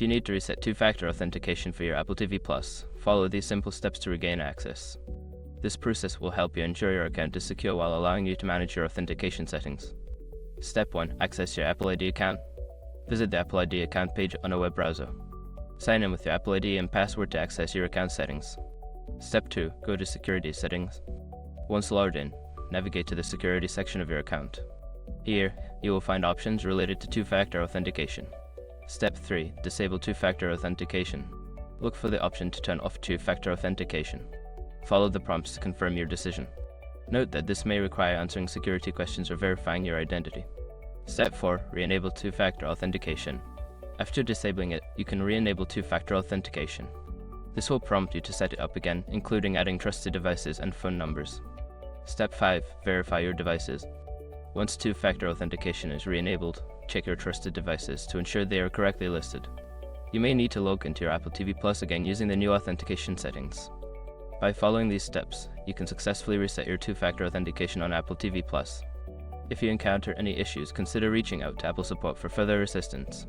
If you need to reset two-factor authentication for your Apple TV Plus, follow these simple steps to regain access. This process will help you ensure your account is secure while allowing you to manage your authentication settings. Step 1. Access your Apple ID account. Visit the Apple ID account page on a web browser. Sign in with your Apple ID and password to access your account settings. Step 2. Go to Security Settings. Once logged in, navigate to the Security section of your account. Here, you will find options related to two-factor authentication. Step 3. Disable two-factor authentication. Look for the option to turn off two-factor authentication. Follow the prompts to confirm your decision. Note that this may require answering security questions or verifying your identity. Step 4. Re-enable two-factor authentication. After disabling it, you can re-enable two-factor authentication. This will prompt you to set it up again, including adding trusted devices and phone numbers. Step 5. Verify your devices. Once two-factor authentication is re-enabled, check your trusted devices to ensure they are correctly listed. You may need to log into your Apple TV Plus again using the new authentication settings. By following these steps, you can successfully reset your two-factor authentication on Apple TV Plus. If you encounter any issues, consider reaching out to Apple support for further assistance.